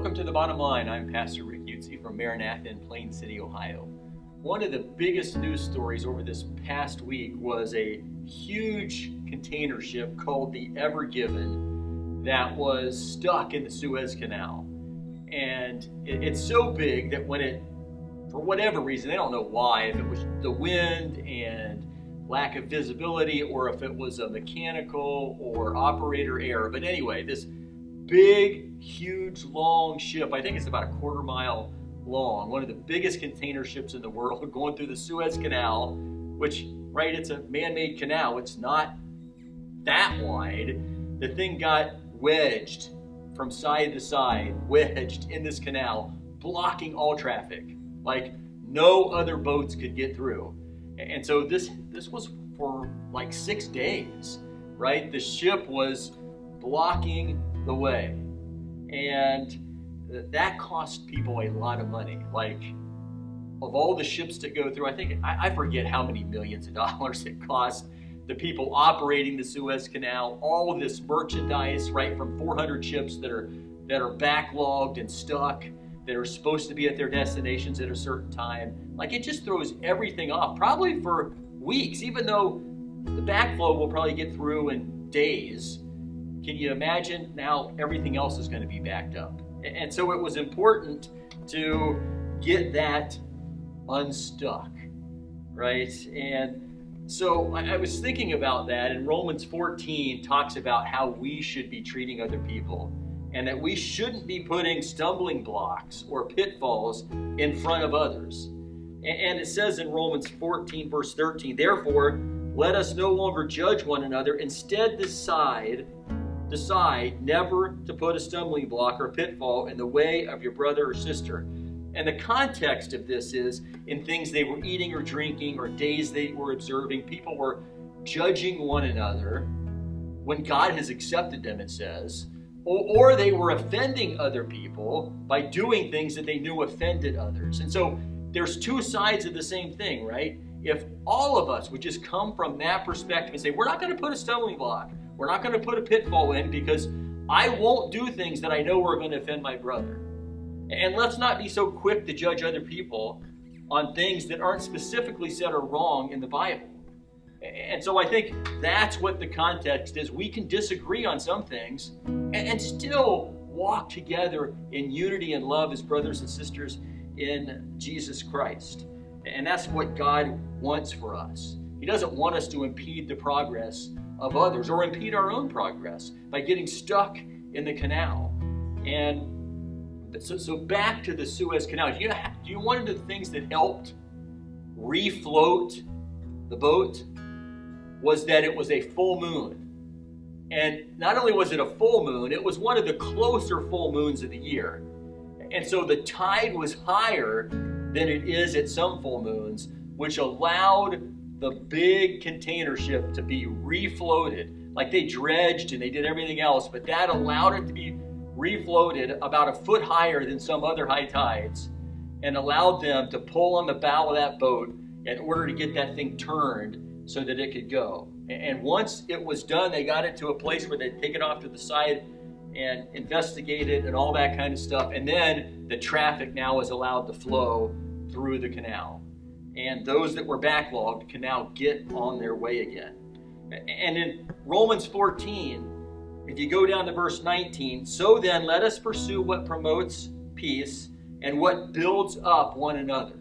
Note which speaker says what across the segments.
Speaker 1: Welcome to The Bottom Line. I'm Pastor Rick Utze from Maranatha in Plain City, Ohio. One of the biggest news stories over this past week was a huge container ship called the Ever Given that was stuck in the Suez Canal. And it's so big that when it, for whatever reason, they don't know why, if it was the wind and lack of visibility or if it was a mechanical or operator error. But anyway, this big, huge, long ship, I think it's about a quarter mile long, one of the biggest container ships in the world, going through the Suez Canal, which, right, it's a man-made canal. It's not that wide. The thing got wedged from side to side, wedged in this canal, blocking all traffic. Like no other boats could get through. And so this was for like 6 days, right? The ship was blocking the way. And that cost people a lot of money. Like, of all the ships that go through, I forget how many millions of dollars it cost the people operating the Suez Canal, all of this merchandise, right, from 400 ships that are backlogged and stuck, that are supposed to be at their destinations at a certain time. Like, it just throws everything off, probably for weeks, even though the backflow will probably get through in days. Can you imagine now everything else is going to be backed up? And so it was important to get that unstuck, right? And so I was thinking about that, and Romans 14 talks about how we should be treating other people, and that we shouldn't be putting stumbling blocks or pitfalls in front of others. And it says in Romans 14, verse 13, therefore, let us no longer judge one another. Instead, decide never to put a stumbling block or pitfall in the way of your brother or sister. And the context of this is in things they were eating or drinking or days they were observing. People were judging one another when God has accepted them, it says. Or they were offending other people by doing things that they knew offended others. And so there's two sides of the same thing, right? If all of us would just come from that perspective and say, we're not going to put a stumbling block, we're not going to put a pitfall in because I won't do things that I know are going to offend my brother. And let's not be so quick to judge other people on things that aren't specifically said or wrong in the Bible. And so I think that's what the context is. We can disagree on some things and still walk together in unity and love as brothers and sisters in Jesus Christ. And that's what God wants for us. He doesn't want us to impede the progress of others or impede our own progress by getting stuck in the canal. And so back to the Suez Canal. Do you one of the things that helped refloat the boat was that it was a full moon. And not only was it a full moon, it was one of the closer full moons of the year. And so the tide was higher than it is at some full moons, which allowed the big container ship to be refloated. Like, they dredged and they did everything else, but that allowed it to be refloated about a foot higher than some other high tides and allowed them to pull on the bow of that boat in order to get that thing turned so that it could go. And once it was done, they got it to a place where they'd take it off to the side and investigate it and all that kind of stuff. And then the traffic now is allowed to flow through the canal. And those that were backlogged can now get on their way again. And in Romans 14, if you go down to verse 19, so then let us pursue what promotes peace and what builds up one another.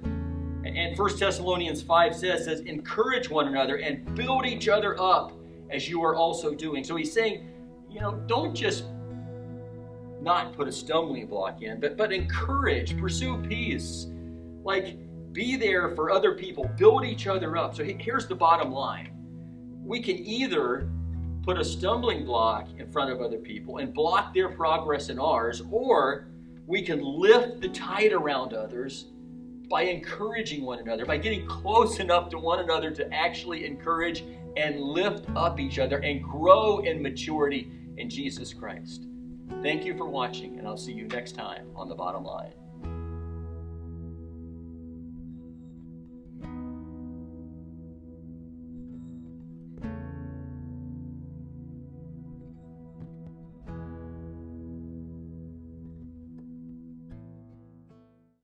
Speaker 1: And 1 Thessalonians 5 says, encourage one another and build each other up as you are also doing. So he's saying, don't just not put a stumbling block in, but encourage, pursue peace. Like, be there for other people, build each other up. So here's the bottom line. We can either put a stumbling block in front of other people and block their progress and ours, or we can lift the tide around others by encouraging one another, by getting close enough to one another to actually encourage and lift up each other and grow in maturity in Jesus Christ. Thank you for watching, and I'll see you next time on The Bottom Line.